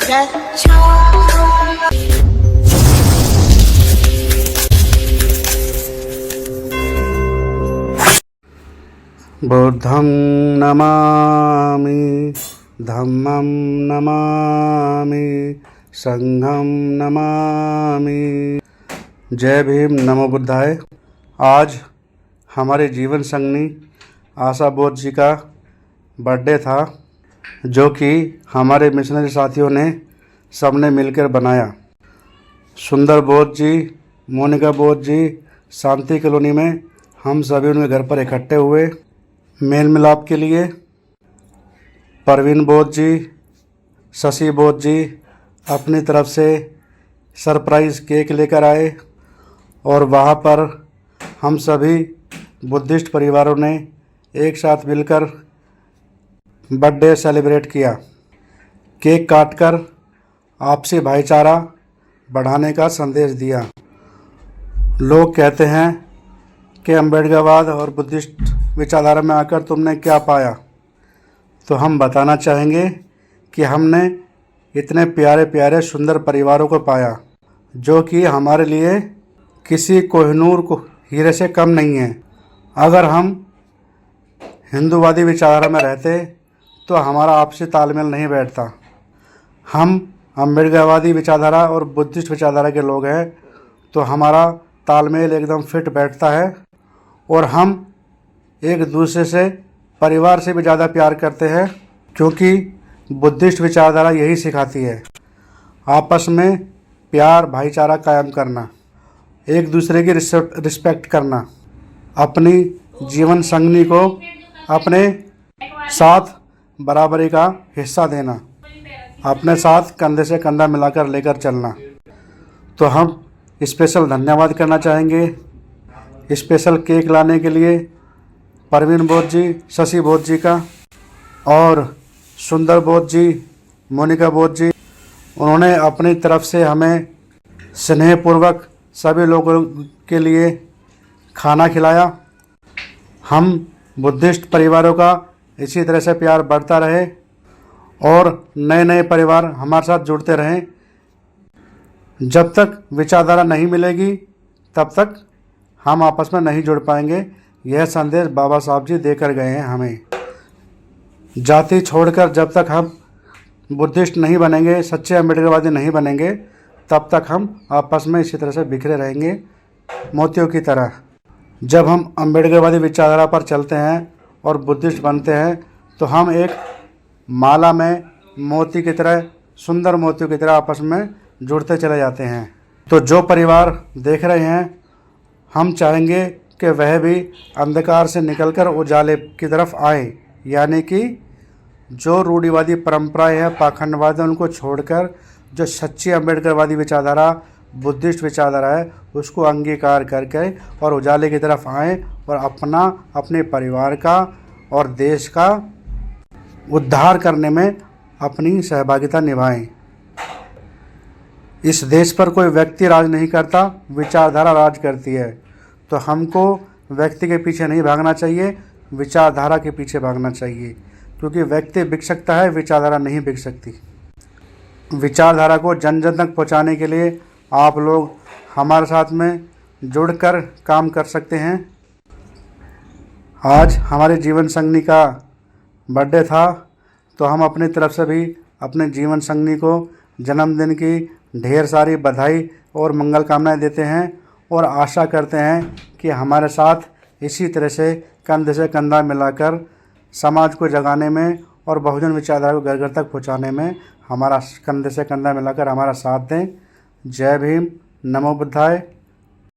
बुद्धं नमामि, धम्मं नमामि, संघं नमामि। जय भीम, नमो बुद्धाय। आज हमारे जीवन संगनी आशा बोध जी का बर्थडे था, जो कि हमारे मिशनरी साथियों ने सबने मिलकर बनाया। सुंदर बोध जी, मोनिका बोध जी, शांति कॉलोनी में हम सभी उनके घर पर इकट्ठे हुए मेल मिलाप के लिए। परवीन बोध जी, शशि बोध जी अपनी तरफ से सरप्राइज़ केक लेकर आए और वहाँ पर हम सभी बुद्धिस्ट परिवारों ने एक साथ मिलकर बर्थडे सेलिब्रेट किया। केक काटकर आपसी भाईचारा बढ़ाने का संदेश दिया। लोग कहते हैं कि अम्बेडकरवाद और बुद्धिस्ट विचारधारा में आकर तुमने क्या पाया, तो हम बताना चाहेंगे कि हमने इतने प्यारे प्यारे सुंदर परिवारों को पाया, जो कि हमारे लिए किसी कोहिनूर को हीरे से कम नहीं है। अगर हम हिंदूवादी विचारधारा में रहते तो हमारा आपसी तालमेल नहीं बैठता। हम अम्बेडकरवादी विचारधारा और बुद्धिस्ट विचारधारा के लोग हैं, तो हमारा तालमेल एकदम फिट बैठता है और हम एक दूसरे से परिवार से भी ज़्यादा प्यार करते हैं, क्योंकि बुद्धिस्ट विचारधारा यही सिखाती है आपस में प्यार भाईचारा कायम करना, एक दूसरे की रिस्पेक्ट करना, अपनी जीवन संगनी को अपने साथ बराबरी का हिस्सा देना, अपने साथ कंधे से कंधा मिलाकर लेकर चलना। तो हम स्पेशल धन्यवाद करना चाहेंगे स्पेशल केक लाने के लिए परवीन बोध जी, शशि बोध जी का, और सुंदर बोध जी, मोनिका बोध जी। उन्होंने अपनी तरफ से हमें स्नेहपूर्वक सभी लोगों के लिए खाना खिलाया। हम बुद्धिस्ट परिवारों का इसी तरह से प्यार बढ़ता रहे और नए नए परिवार हमारे साथ जुड़ते रहें। जब तक विचारधारा नहीं मिलेगी तब तक हम आपस में नहीं जुड़ पाएंगे। यह संदेश बाबा साहब जी देकर गए हैं हमें। जाति छोड़कर जब तक हम बुद्धिस्ट नहीं बनेंगे, सच्चे अम्बेडकरवादी नहीं बनेंगे, तब तक हम आपस में इसी तरह से बिखरे रहेंगे मोतियों की तरह। जब हम अम्बेडकरवादी विचारधारा पर चलते हैं और बुद्धिस्ट बनते हैं, तो हम एक माला में मोती की तरह, सुंदर मोतियों की तरह आपस में जुड़ते चले जाते हैं। तो जो परिवार देख रहे हैं, हम चाहेंगे कि वह भी अंधकार से निकलकर उजाले की तरफ आए, यानी कि जो रूढ़िवादी परंपराएं हैं, पाखंडवाद है, उनको छोड़कर जो सच्ची अम्बेडकरवादी विचारधारा, बुद्धिस्ट विचारधारा है, उसको अंगीकार करके और उजाले की तरफ आएँ और अपने परिवार का और देश का उद्धार करने में अपनी सहभागिता निभाएं। इस देश पर कोई व्यक्ति राज नहीं करता, विचारधारा राज करती है। तो हमको व्यक्ति के पीछे नहीं भागना चाहिए, विचारधारा के पीछे भागना चाहिए, क्योंकि व्यक्ति बिक सकता है, विचारधारा नहीं बिक सकती। विचारधारा को जन जन तक पहुंचाने के लिए आप लोग हमारे साथ में जुड़कर काम कर सकते हैं। आज हमारे जीवन संगनी का बर्थडे था, तो हम अपनी तरफ से भी अपने जीवन संगनी को जन्मदिन की ढेर सारी बधाई और मंगल कामनाएं देते हैं और आशा करते हैं कि हमारे साथ इसी तरह से कंधे से कंधा मिलाकर समाज को जगाने में और बहुजन विचारधारा को घर घर तक पहुंचाने में हमारा कंधे से कंधा मिलाकर हमारा साथ दें। जय भीम, नमो बुद्धाय।